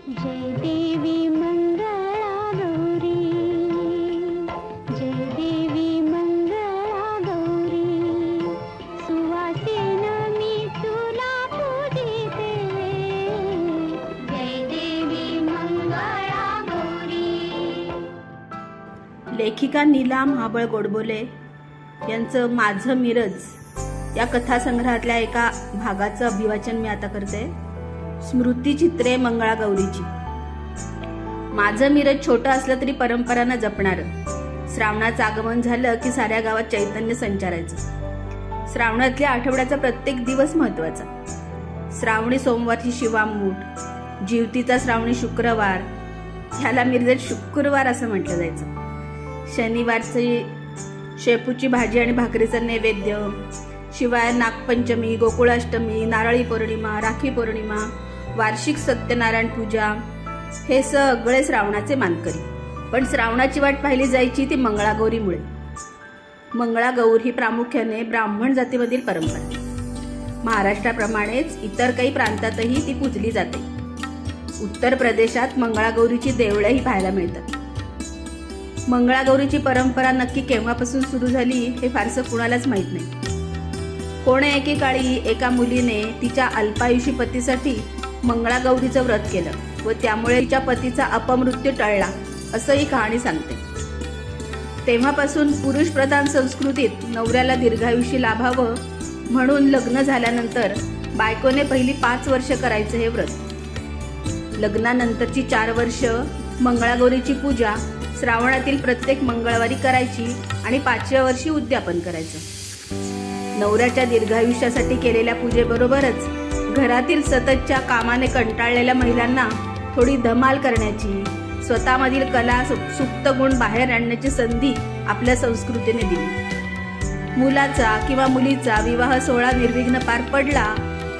जय देवी मंगला गौरी, जय देवी मंगला गौरी, सुवासिन मी तुला पूजिते, जय देवी मंगला गौरी। लेखिका नीला महाबळ गोडबोले यांचं माझं मिरज या कथासंग्रहातल्या एका भागाचं अभिवाचन मी आता करते। स्मृतिचित्रे मंगळागौरीची। माझं मिरज छोटं असलं तरी परंपरांना जपणारं। श्रावणाचं आगमन झालं की साऱ्या गावात चैतन्य संचारायचं। श्रावणातल्या आठवड्याचा प्रत्येक दिवस महत्वाचा। श्रावणी सोमवारची शिवामूठ, जीवतीचा श्रावणी शुक्रवार, ह्याला मिरजेत शुक्रवार असं म्हटलं जायचं। शनिवारची शेपूची भाजी आणि भाकरीचं नैवेद्य, शिवाय नागपंचमी, गोकुळाष्टमी, नारळी पौर्णिमा, राखी पौर्णिमा, वार्षिक सत्यनारायण पूजा, हे सगळे श्रावणाचे मानकरी। पण श्रावणाची वाट पाहिली जायची ती मंगळागौरीमुळे। मंगळागौर ही प्रामुख्याने ब्राह्मण जातीमधील परंपरा। महाराष्ट्राप्रमाणेच इतर काही प्रांतातही ती पूजली जाते। उत्तर प्रदेशात मंगळागौरीची देवळेही पाहायला मिळतात। मंगळागौरीची परंपरा नक्की केव्हापासून सुरू झाली हे फारसं कुणालाच माहीत नाही। कोणे एकेकाळी एका मुलीने तिच्या अल्पायुषी पतीसाठी मंगळागौरीचं व्रत केलं व त्यामुळे तिच्या पतीचा अपमृत्यू टळला, असं ही कहाणी सांगते। तेव्हापासून पुरुष प्रधान संस्कृतीत नवऱ्याला दीर्घायुष्य लाभावं म्हणून लग्न झाल्यानंतर बायकोने पहिली 5 वर्ष करायचं हे व्रत। लग्नानंतरची 4 वर्ष मंगळागौरीची पूजा श्रावणातील प्रत्येक मंगळवारी करायची आणि 5व्या वर्षी उद्यापन करायचं। नवऱ्याच्या दीर्घायुष्यासाठी केलेल्या पूजेबरोबरच घरातील सततच्या कामाने कंटाळलेल्या महिलांना थोडी धमाल करण्याची, स्वतःमधील कला सुप्त गुण बाहेर आणण्याची संधी आपल्या संस्कृतीने दिली। मुलाचा किंवा मुलीचा विवाह सोहळा निर्विघ्न पार पडला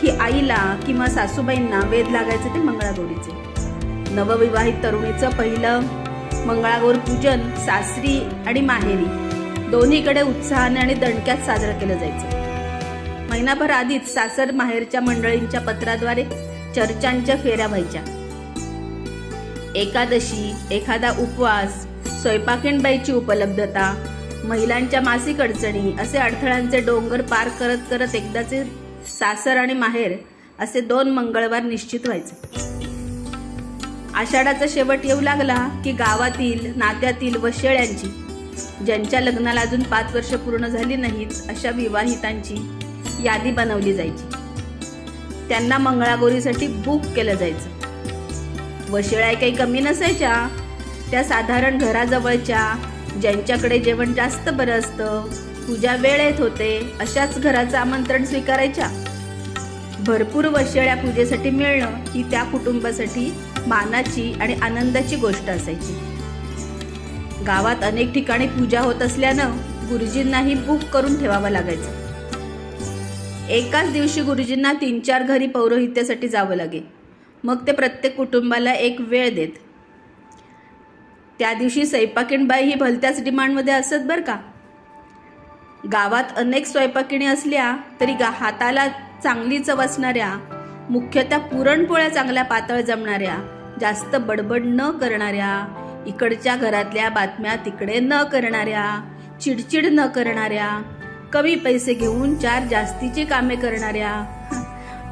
की आईला किंवा सासूबाईंना वेध लागायचे ते मंगळागौरीचे। नवविवाहित तरुणीचं पहिलं मंगळागौर पूजन सासरी आणि माहेरी दोन्हीकडे उत्साहाने आणि दणक्यात साजरं केलं जायचं। महिनाभर आधीच सासर माहेरच्या मंडळींच्या पत्राद्वारे चर्चांच्या फेऱ्या व्हायच्या। एकादशी, एखादा उपवास, स्वयंपाकीणबाईची उपलब्धता, महिलांच्या मासिक अडचणी असे अडथळ्यांचे डोंगर पार करत करत एकदाचे सासर आणि माहेर असे 2 मंगळवार निश्चित व्हायचे। आषाढाचा शेवट येऊ लागला की गावातील, नात्यातील व शेळ्यांची, ज्यांच्या लग्नाला अजून 5 वर्ष पूर्ण झाली नाहीत अशा विवाहितांची यादी बनवली जायची। त्यांना मंगळागौरीसाठी बुक केलं जायचं। वशिळ्या काही कमी नसायच्या, त्या साधारण घराजवळच्या, ज्यांच्याकडे जेवण जास्त बरं असतं, पूजा वेळेत होते अशाच घराचं आमंत्रण स्वीकारायच्या। भरपूर वशिळ्या पूजेसाठी मिळणं ही त्या कुटुंबासाठी मानाची आणि आनंदाची गोष्ट असायची। गावात अनेक ठिकाणी पूजा होत असल्यानं गुरुजींनाही बुक करून ठेवावं लागायचं। एकाच दिवशी गुरुजींना 3-4 घरी पौरोहित्यासाठी जावं लागे। मग ते प्रत्येक कुटुंबाला एक वेळ देत। त्या दिवशी स्वयंपाकीणबाई ही भलत्याच डिमांडमध्ये असत बरं का। गावात अनेक स्वयंपाकिणी असल्या तरी हाताला चांगली चव असणाऱ्या, मुख्यतः पुरणपोळ्या चांगल्या पातळ जमणाऱ्या, जास्त बडबड न करणाऱ्या, इकडच्या घरातल्या बातम्या तिकडे न करणाऱ्या, चिडचिड न करणाऱ्या, कमी पैसे घेऊन 4 जास्तीची कामे करणाऱ्या,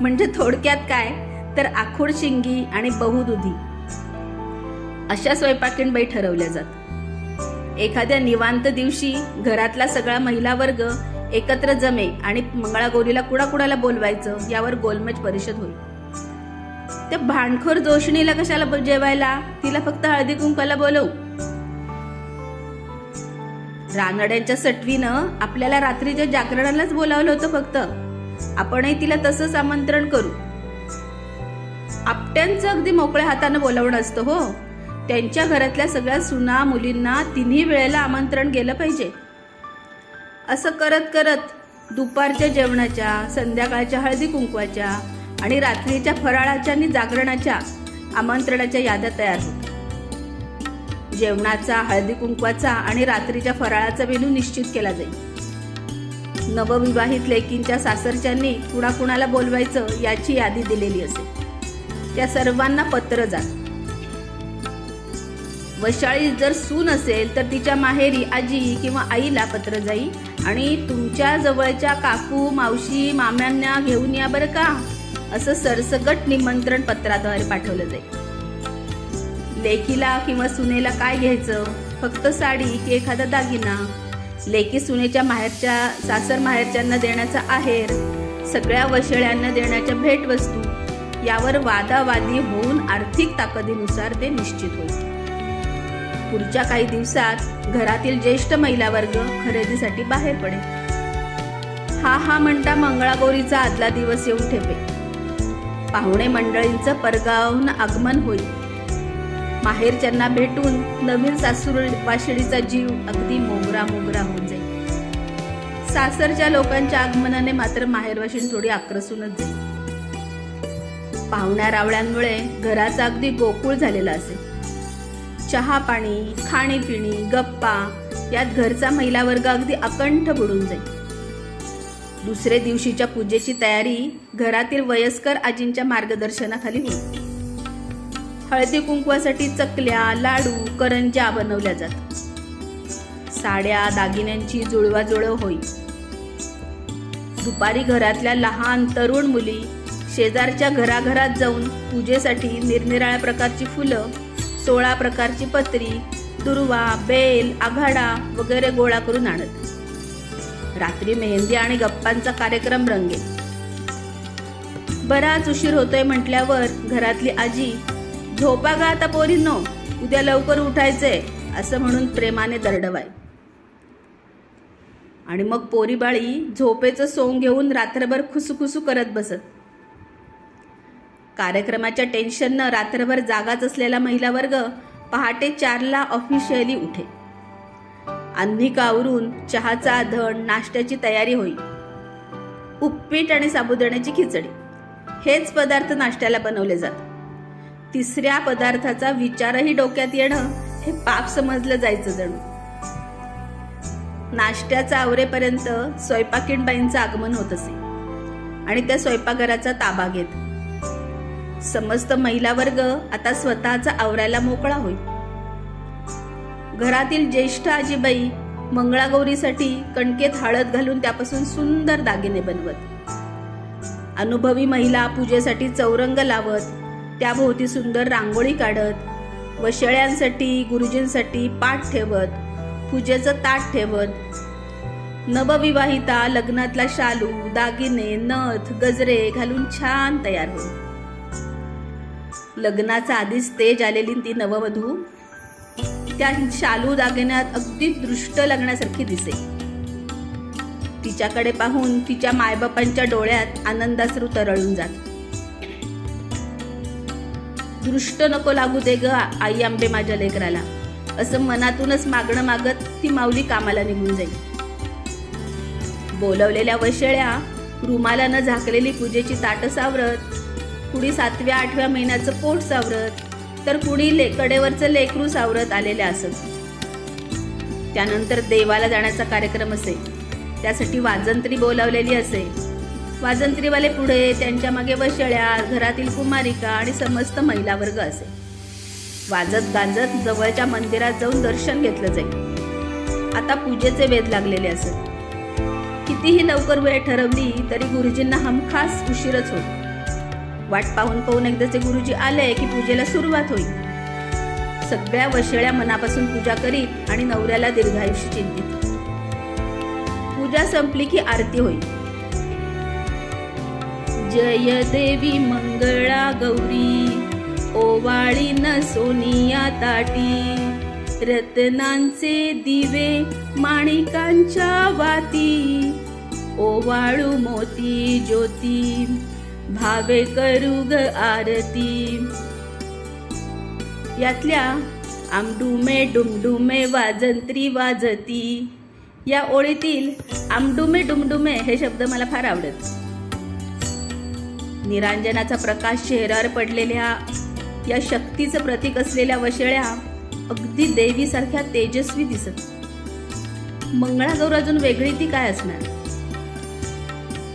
म्हणजे थोडक्यात काय तर आखूड शिंगी आणि बहुदुधी अशा स्वयंपाकीणबाई ठरवल्या जात। एखाद्या निवांत दिवशी घरातला सगळा महिला वर्ग एकत्र जमे आणि मंगळागौरीला कुणाकुणाला बोलवायचं यावर गोलमेज परिषद होईल। त्या भांडखोर जोशणीला कशाला जेवायला, तिला फक्त हळदी कुंकाला बोलवू। रानड्यांच्या सटवीनं आपल्याला रात्रीच्या जागरणालाच बोलावलं होतं फक्त, आपणही तिला तसंच आमंत्रण करू। आपट्यांचं अगदी मोकळ्या हातानं बोलावणं असतं हो। त्यांच्या घरातल्या सगळ्या सुना मुलींना 3ही वेळेला आमंत्रण गेलं पाहिजे। असं करत करत दुपारच्या जेवणाच्या, संध्याकाळच्या हळदी कुंकवाच्या आणि रात्रीच्या फराळाच्या आणि जागरणाच्या आमंत्रणाच्या याद्या तयार होतात। जेवणाचा, हळदी कुंकवाचा आणि रात्रीच्या फराळाचा मेनू निश्चित केला जाईल। नवविवाहित लेकींच्या सासरच्यांनी कुणाकुणाला बोलवायचं याची यादी दिलेली असेल। त्या सर्वांना पत्र जात। वशाळी जर सून असेल तर तिच्या माहेरी आजी किंवा आईला पत्र जाई आणि तुमच्या जवळच्या काकू मावशी माम्यांना घेऊन या बरं का, असं सरसकट निमंत्रण पत्राद्वारे पाठवलं जाईल. लेकीला किंवा सुनेला काय घ्यायचं? फक्त साडी की एखादा दागिना? लेकी सुनेच्या माहेरच्या सासर माहेरच्यांना देण्याचा आहेर, सगळ्या वशळ्यांना देण्याच्या भेटवस्तू, यावर वादावादी होऊन आर्थिक ताकदीनुसार ते निश्चित होईल. पुढच्या काही दिवसात घरातील ज्येष्ठ महिला वर्ग खरेदीसाठी बाहेर पडेल. हा म्हणता मंगळागौरीचा आदला दिवस येऊन ठेपे. पाहुणे मंडळींचं परगावून आगमन होईल. माहेरच्यांना भेटून नवीन सासूर वाशिडीचा जीव अगदी मोगरा होऊन जाईल. सासरच्या लोकांच्या आगमनाने मात्र माहेरवाशीण थोडी आक्रसूनच जाईल. पाहुण्या रावळ्यांमुळे घराचा अगदी गोकुळ झालेला असेल. चहा पाणी, खाणीपिणी, गप्पा यात घरचा महिला वर्ग अगदी अकंठ बुडून जाईल. दुसरे दिवशीच्या पूजेची तयारी घरातील वयस्कर आजींच्या मार्गदर्शनाखाली होईल. हळदी कुंकवासाठी चकल्या, लाडू, करंज्या बनवल्या जातात. साड्या दागिन्यांची जुळवाजुळव होईल. दुपारी घरातल्या लहान तरुण मुली शेजारच्या घराघरात जाऊन पूजेसाठी निरनिराळ्या प्रकारची फुलं, 16 प्रकारची पत्री, दुर्वा, बेल, आघाडा वगैरे गोळा करून आणत. रात्री मेहंदी आणि गप्पांचा कार्यक्रम रंगेल. बराच उशीर होतोय म्हटल्यावर घरातली आजी, झोपा गा आता पोरींनो, उद्या लवकर उठायचंय, असं म्हणून प्रेमाने दरडवाय. आणि मग पोरीबाळी झोपेचं सोंग घेऊन रात्रभर खुसूखुसू करत बसत. कार्यक्रमाच्या टेन्शननं रात्रभर जागाच असलेला महिला वर्ग पहाटे 4ला ऑफिशियली उठे. अन्निका आवरून चहाचा आधण, नाश्त्याची तयारी होईल. उपीट आणि साबुदाण्याची खिचडी हेच पदार्थ नाश्त्याला बनवले जातात. तिसऱ्या पदार्थाचा विचारही डोक्यात येणं हे पाप समजलं जायचं जणू. नाश्त्याचा आवरेपर्यंत स्वयंपाकीणबाईंचं आगमन होत असे आणि त्या स्वयंपाकघराचा ताबा घेत. समस्त महिला वर्ग आता स्वतःचा आवरायला मोकळा होईल. घरातील ज्येष्ठ आजीबाई मंगळागौरीसाठी कणकेत हळद घालून त्यापासून सुंदर दागिने बनवत. अनुभवी महिला पूजेसाठी चौरंग लावत, त्याभोवती सुंदर रांगोळी काढत, वशळ्यांसाठी गुरुजींसाठी पाठ ठेवत, पूजेचं ताट ठेवत. नवविवाहिता लग्नातला शालू, दागिने, नथ, गजरे घालून छान तयार होईल. लग्नाचा आधीच तेज आलेली ती नववधू त्या शालू दागिन्यात अगदी दृष्ट लागण्यासारखी दिसे. तिच्याकडे पाहून तिच्या मायबापांच्या डोळ्यात आनंदाश्रू तरळून जात. दृष्ट नको लागू दे ग आई आंबे माझ्या लेकराला, असं मनातूनच मागणं मागत ती माऊली कामाला निघून जाईल. बोलवलेल्या वशळ्या रुमालानं झाकलेली पूजेची ताटं सावरत, कुणी 7व्या 8व्या महिन्याचं पोट सावरत, तर कुणी कडेवरचं लेकरू सावरत आलेल्या असत. त्यानंतर देवाला जाण्याचा कार्यक्रम असे. त्यासाठी वाजंत्री बोलावलेली असे. वाजंत्रीवाले पुढे, त्यांच्या मागे वशळ्या, घरातील कुमारिका आणि समस्त महिला वर्ग असे. वाजत गाजत जवळच्या मंदिरात जाऊन दर्शन घेतलं जाईल. आता पूजेचे वेध लागलेले असत. कितीही लवकर वेळ ठरवली तरी गुरुजींना हमखास उशीरच होत. वाट पाहून एकदाचे गुरुजी आले की पूजेला सुरुवात होईल. सगळ्या वशळ्या मनापासून पूजा करीत आणि नवऱ्याला दीर्घायुष्य चिंतित. पूजा संपली की आरती होईल. जय देवी मंगळा गौरी, ओवाळी न सोनिया ताटी, रत्नांचे दिवे माणिकांच्या वाती, ओवाळू मोती ज्योती, भावे करू ग आरती. यातल्या आमडुमे डुमडुमे वाजंत्री वाजती या ओळीतील आमडुमे डुमडुमे हे शब्द मला फार आवडत. निरांजनाचा प्रकाश चेहऱ्यावर पडलेल्या या शक्तीचं प्रतीक असलेल्या वशळ्या अगदी देवीसारख्या तेजस्वी दिसत. मंगळागौर अजून वेगळी ती काय असणार?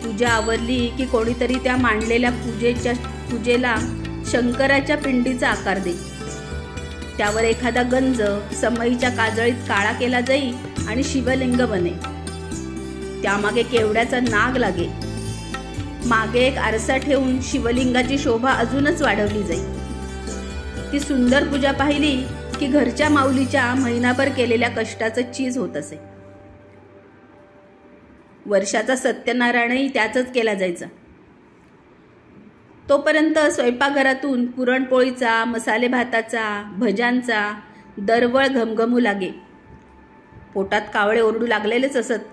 पूजा आवरली की कोणीतरी त्या मांडलेल्या पूजेला शंकराच्या पिंडीचा आकार देईल. त्यावर एखादा गंज समईच्या काजळीत काळा केला जाई आणि शिवलिंग बने. त्यामागे केवड्याचा नाग लागे. मागे एक आरसा ठेवून शिवलिंगाची शोभा अजूनच वाढवली जाई. ती सुंदर पूजा पाहिली की घरच्या माऊलीच्या महिनाभर केलेल्या कष्टाचं चीज होत असे. वर्षाचा सत्यनारायणही त्याचंच केला जायचा. तोपर्यंत स्वयंपाकघरातून पुरणपोळीचा, मसाले भाताचा, भज्यांचा दरवळ घमघमू लागे. पोटात कावळे ओरडू लागलेलेच असत.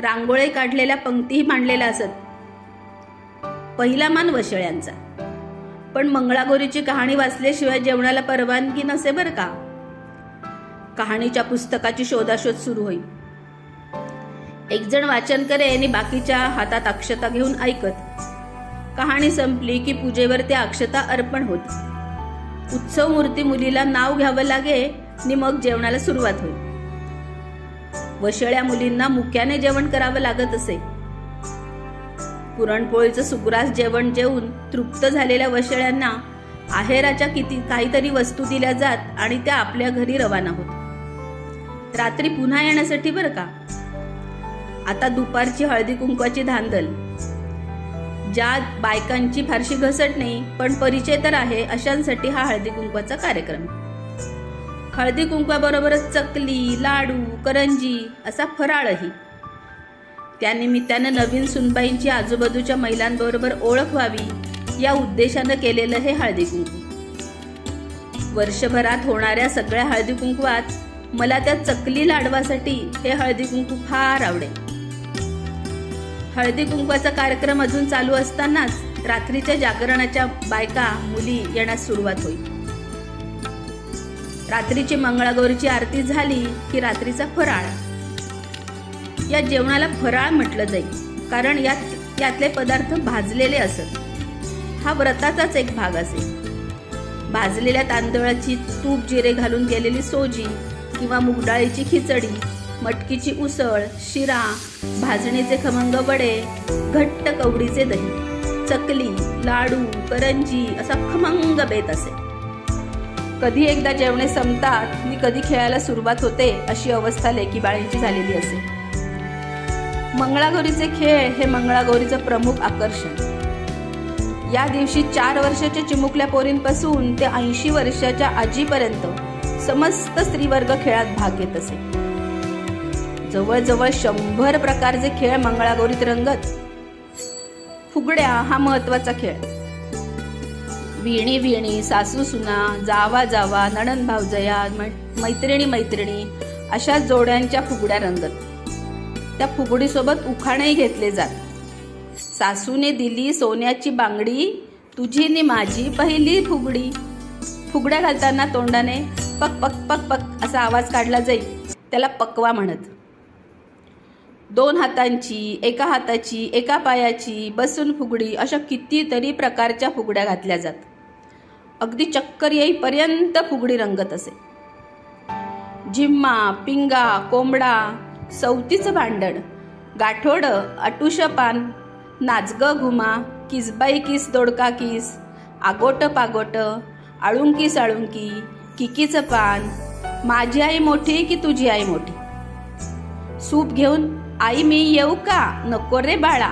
रांगोळी काढलेल्या पंक्तीही मांडलेल्या असत. पहिला मान वशळ्यांचा. पण मंगळागौरीची कहाणी वाचल्याशिवाय जेवणाला परवानगी नसे बरं का. कहाणीच्या पुस्तकाची शोधाशोध सुरू होईल. एक जण वाचन करे आणि बाकीच्या हातात अक्षता घेऊन ऐकत. कहाणी संपली की पूजेवर त्या अक्षता अर्पण होत. उत्सव मूर्ती मुलीला नाव घ्यावं लागे आणि मग जेवणाला सुरुवात होईल. वशळ्या मुलींना मुक्याने जेवण करावं लागत असे. पुरणपोळीचं सुग्रास जेवण जेवून तृप्त झालेल्या वशळ्यांना आहेराच्या काहीतरी वस्तू दिल्या जात आणि त्या आपल्या घरी रवाना होत. रात्री पुन्हा येण्यासाठी बरं का. आता दुपारची हळदी कुंकवाची धांदल. ज्या बायकांची फारशी घसट नाही पण परिचय तर आहे अशांसाठी हा हळदी कुंकवाचा कार्यक्रम. हळदी कुंकवाबरोबरच चकली, लाडू, करंजी असा फराळही. त्यानिमित्तानं नवीन सुनबाईंची आजूबाजूच्या महिलांबरोबर ओळख व्हावी या उद्देशानं केलेलं हे हळदी कुंकू. वर्षभरात होणाऱ्या सगळ्या हळदी कुंकवात मला त्या चकली लाडवासाठी हे हळदी कुंकू फार आवडे. हळदी कुंकवाचा कार्यक्रम अजून चालू असतानाच रात्रीच्या जागरणाच्या बायका मुली येण्यास सुरुवात होईल. रात्रीची मंगळागौरीची आरती झाली की रात्रीचा फराळ. या जेवणाला फराळ म्हटलं जाईल कारण यातले पदार्थ भाजलेले असत. हा व्रताचाच एक भाग असे. भाजलेल्या तांदळाची तूप जिरे घालून केलेली सोजी किंवा मुगडाळीची खिचडी, मटकीची उसळ, शिरा, भाजणीचे खमंग वडे, घट्ट कवडीचे दही, चकली, लाडू, करंजी असा खमंग बेत असे. कधी एकदा जेवणे संपतात आणि कधी खेळायला सुरुवात होते अशी अवस्था लेकी बाळींची झालेली असे. मंगळागौरीचे खेळ हे मंगळागौरीचं प्रमुख आकर्षण. या दिवशी 4 वर्षाच्या चिमुकल्या पोरींपासून ते 80 वर्षाच्या आजीपर्यंत समस्त स्त्रीवर्ग खेळात भाग घेत असे. जवळजवळ 100 प्रकारचे खेळ मंगळागौरीत रंगत. फुगड्या हा महत्वाचा खेळ. विणी विणी, सासू सुना, जावा जावा, नणंद भावजया, मैत्रिणी मैत्रिणी अशा जोड्यांच्या फुगड्या रंगत. त्या फुगडीसोबत उखाणेही घेतले जात. सासूने दिली सोन्याची बांगडी, तुझी नि माझी पहिली फुगडी. फुगड्या घालताना तोंडाने पक पक पक पक असा आवाज काढला जाईल. त्याला पकवा म्हणत. 2 हातांची, एका हाताची, एका पायाची, बसून फुगडी अशा कितीतरी प्रकारच्या फुगड्या घातल्या जात. अगदी चक्कर येईपर्यंत फुगडी रंगत असे. झिम्मा, पिंगा, कोंबडा, सवतीचं भांडण, गाठोड, अटुशपान, नाचग घुमा, किसबाई किस दोडका किस, आगोट पागोट, आळुंकी साळुंकी, किकीचं पान, माझी आई मोठी की तुझी आई मोठी, सूप घेऊन आई मी येऊ का, नको रे बाळा.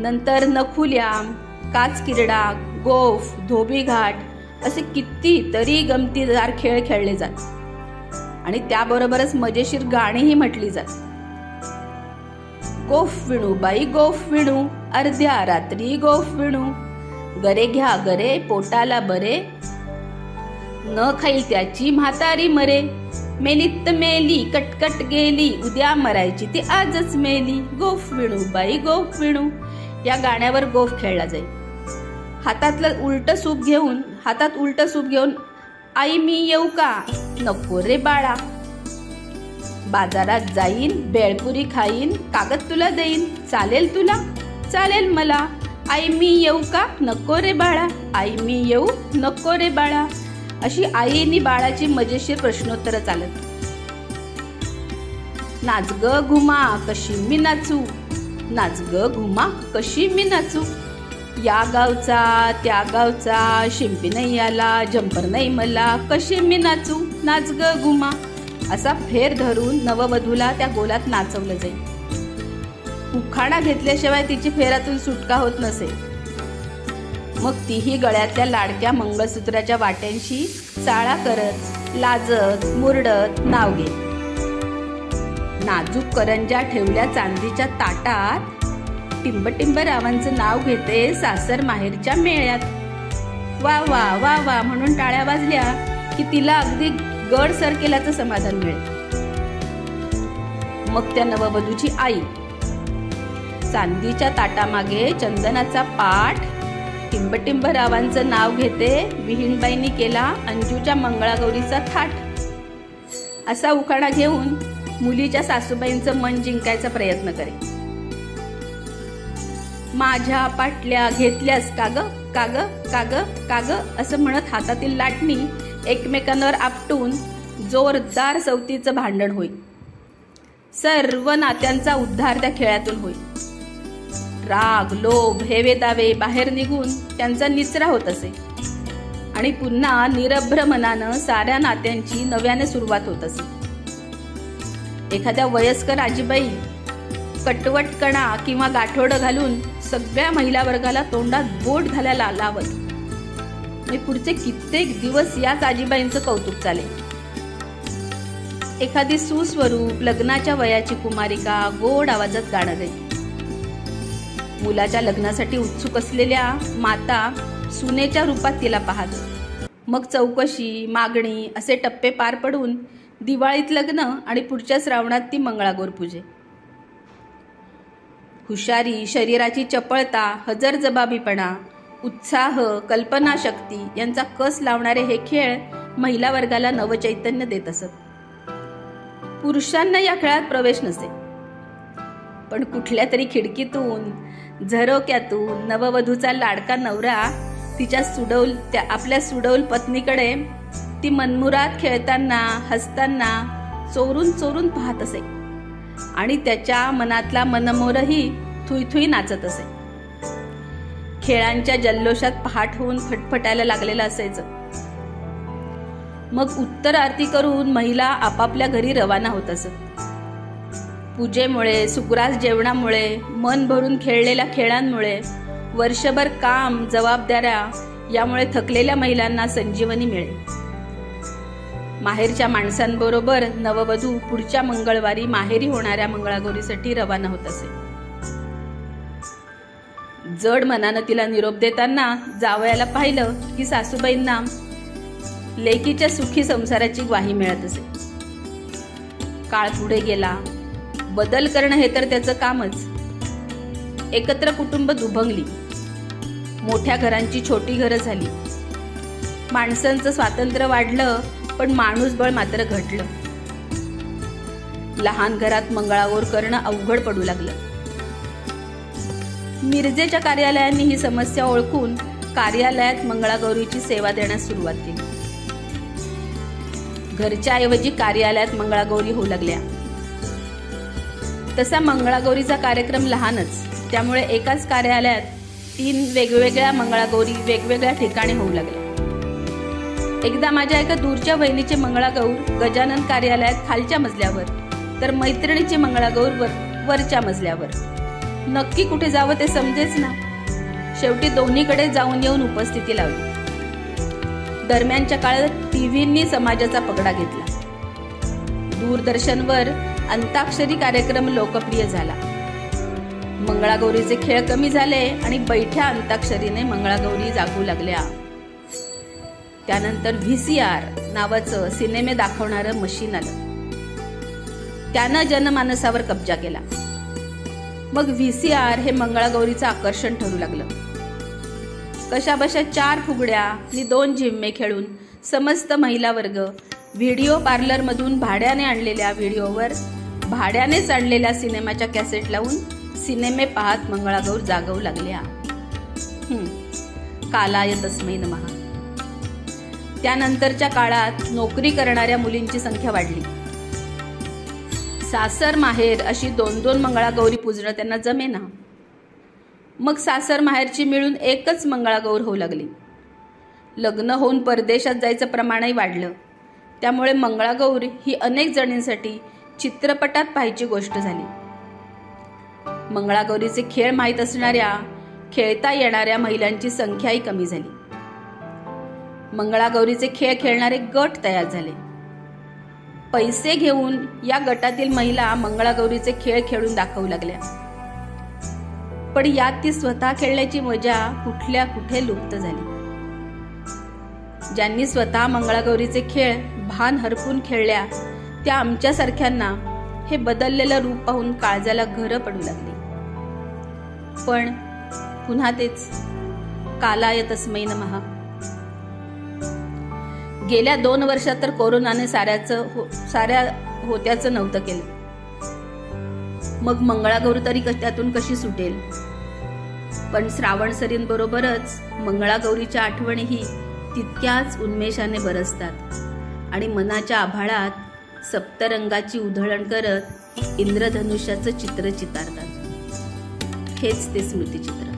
नंतर नखुल्याम, काच किरडा, गोफ, धोबी घाट असे कितीतरी गमतीदार खेळ खेळले जात आणि त्याबरोबरच मजेशीर गाणीही म्हटली जात. गोफ विणू बाई गोफ विणू, अर्ध्या रात्री गोफ विणू, गरे घ्या गरे पोटाला बरे, न खाईल त्याची म्हातारी मरे, मेलीत मेली कटकट गेली, उद्या मरायची ती आजच मेली, गोफ विणू बाई गोफ विणू. या गाण्यावर गोफ खेळला जाईल. हातात उलट सूप घेऊन आई मी येऊ का, नको रे बाळा. बाजारात जाईन, बेळपुरी खाईन, कागद तुला देईन, चालेल तुला, चालेल मला, आई मी येऊ का, नको रे बाळा, आई मी येऊ, नको रे बाळा. अशी आई आणि बाळाची मजेशीर प्रश्नोत्तर चालत. नाच ग घुमा कशी मी नाचू, नाच ग घुमा कशी मी नाचू. या गावचा त्या गावचा, शिंपी नाही आला, जंपर नाही मला, कशी मी नाचू, नाच ग गुमा, असा फेर धरून नववधूला त्या गोलात नाचवलं जाईल. उखाणा घेतल्याशिवाय तिची फेरातून सुटका होत नसे. मग तीही गळ्यातल्या लाडक्या मंगळसूत्राच्या वाट्यांशी चाळा करत, लाजत, मुरडत नाव घे. नाजूक करंजा ठेवल्या चांदीच्या ताटात, टिंब रावांचं नाव घेते सासर माहेरच्या मेळ्यात. वा वा वा वा म्हणून टाळ्या वाजल्या की तिला अगदी गड सर केल्याचं समाधान मिळेल. मग त्या नववधूची आई चांदीच्या ताटामागे चंदनाचा पाठ, टिंब रावांचं नाव घेते, विहीणबाईंनी केला अंजूच्या मंगळागौरीचा थाट, असा उखाणा घेऊन मुलीच्या सासूबाईंचं मन जिंकायचा प्रयत्न करे. माझ्या पाटल्या घेतल्यास काग काग काग काग असं म्हणत हातातील लाटणी एकमेकांवर आपटून जोरदार सवतीचं भांडण होईल. सर्व नात्यांचा उद्धार त्या खेळातून होईल. राग, लोभ, हेवे दावे बाहेर निघून त्यांचा निचरा होत असे आणि पुन्हा निरभ्र मनानं साऱ्या नात्यांची नव्याने सुरुवात होत असे. एखाद्या वयस्कर आजीबाई कटवटकणा किंवा गाठोडं घालून सगळ्या महिला वर्गाला तोंडात बोट घालायला लावत आणि पुढचे कित्येक दिवस याच आजीबाईंचं कौतुक चालेल. एखादी सुस्वरूप लग्नाच्या वयाची कुमारिका गोड आवाजात गाणं गाईल. मुलाच्या लग्नासाठी उत्सुक असलेल्या माता सुनेच्या रूपात तिला पाहत. मग चौकशी, मागणी असे टप्पे पार पडून दिवाळीत लग्न आणि पुढच्या श्रावणात ती मंगळागौर पूजे. हुशारी, शरीराची चपळता, हजरजबाबीपणा, उत्साह, कल्पनाशक्ती यांचा कस लावणारे हे खेळ महिला वर्गाला नवचैतन्य देत असत. पुरुषांना या खेळात प्रवेश नसे, पण कुठल्या तरी खिडकीतून, झरोक्यातून नववधूचा लाडका नवरा आपल्या सुडौल पत्नीकडे ती मनमुराद खेळताना, हसताना चोरून चोरून पाहत असे आणि त्याच्या मनातला मनमोरही थुई नाचत असे. खेळांच्या जल्लोषात पहाट होऊन फटफटायला लागलेलं असायचं. मग उत्तर आरती करून महिला आपापल्या घरी रवाना होत असत. पूजेमुळे, सुग्रास जेवणामुळे, मन भरून खेळलेल्या खेळांमुळे, वर्षभर काम, जबाबदाऱ्या यामुळे थकलेल्या महिलांना संजीवनी मिळेल. माहेरच्या माणसांबरोबर नववधू पुढच्या मंगळवारी माहेरी होणाऱ्या मंगळागौरीसाठी रवाना होत असे. जड मनानं तिला निरोप देताना जावयाला पाहिलं की सासूबाईंना लेकीच्या सुखी संसाराची ग्वाही मिळत असे. काळ पुढे गेला. बदल करणं हे तर त्याचं कामच. एकत्र कुटुंब दुभंगली. मोठ्या घरांची छोटी घरं झाली. माणसांचं स्वातंत्र्य वाढलं, पण माणूसबळ मात्र घटलं. लहान घरात मंगळागौर करणं अवघड पडू लागलं. मिरजेच्या कार्यालयांनी ही समस्या ओळखून कार्यालयात मंगळागौरीची सेवा देण्यास सुरुवात केली. घरच्या ऐवजी कार्यालयात मंगळागौरी होऊ लागल्या. तसा मंगळागौरीचा कार्यक्रम लहानच, त्यामुळे एकाच कार्यालयात 3 वेगवेगळ्या मंगळागौरी वेगवेगळ्या ठिकाणी होऊ लागल्या. एकदा माझ्या एका दूरच्या बहिणीचे मंगळागौर गजानन कार्यालयात खालच्या मजल्यावर, तर मैत्रिणीचे मंगळागौर वरच्या मजल्यावर. नक्की कुठे जावं ते समजेच ना. शेवटी दोन्हीकडे जाऊन येऊन उपस्थिती लावली. दरम्यानच्या काळात टीव्हींनी समाजाचा पगडा घेतला. दूरदर्शनवर अंताक्षरी कार्यक्रम लोकप्रिय झाला. मंगळागौरीचे खेळ कमी झाले आणि बैठ्या अंताक्षरीने मंगळागौरी जागू लागल्या. त्यानंतर VCR नावाचं सिनेमे दाखवणारं मशीन आलं. त्यानं जनमानसावर कब्जा केला. मग VCR हे मंगळागौरीचं आकर्षण ठरू लागलं. कशाबशा 4 फुगड्या आणि 2 झिम्मे खेळून समस्त महिला वर्ग व्हिडिओ पार्लरमधून भाड्याने आणलेल्या व्हिडिओवर भाड्यानेच आणलेल्या सिनेमाच्या कॅसेट लावून सिनेमे पाहत मंगळागौर जागवू लागल्या. कालाय तस्मै नमः. त्यानंतरच्या काळात नोकरी करणाऱ्या मुलींची संख्या वाढली. सासर माहेर अशी 2-2 मंगळागौरी पूजणं त्यांना जमेना. मग सासर माहेरची मिळून एकच मंगळागौर होऊ लागली. लग्न होऊन परदेशात जायचं प्रमाणही वाढलं. त्यामुळे मंगळागौर ही अनेक जणींसाठी चित्रपटात पाहायची गोष्ट झाली. मंगळागौरीचे खेळ माहीत असणाऱ्या, खेळता येणाऱ्या महिलांची संख्याही कमी झाली. मंगळागौरीचे खेळ खेळणारे गट तयार झाले. पैसे घेऊन या गटातील महिला मंगळागौरीचे खेळ खेळून दाखवू लागल्या. पण यात ती स्वतः खेळण्याची मजा कुठल्या कुठे लुप्त झाली. ज्यांनी स्वतः मंगळागौरीचे खेळ भान हरपून खेळल्या त्या आमच्यासारख्यांना हे बदललेलं रूप पाहून काळजाला घरं पडू लागली. पण पुन्हा तेच कालाय तस्मै नमः. गेल्या 2 वर्षात तर कोरोनाने साऱ्या होत्याचं नव्हतं केलं. मग मंगळागौर तरी त्यातून कशी सुटेल. पण श्रावण सरींबरोबरच मंगळागौरीच्या आठवणीही तितक्याच उन्मेषाने बरसतात आणि मनाच्या आभाळात सप्तरंगाची उधळण करत इंद्रधनुष्याचं चित्र चितारतात. हेच ते स्मृतिचित्र.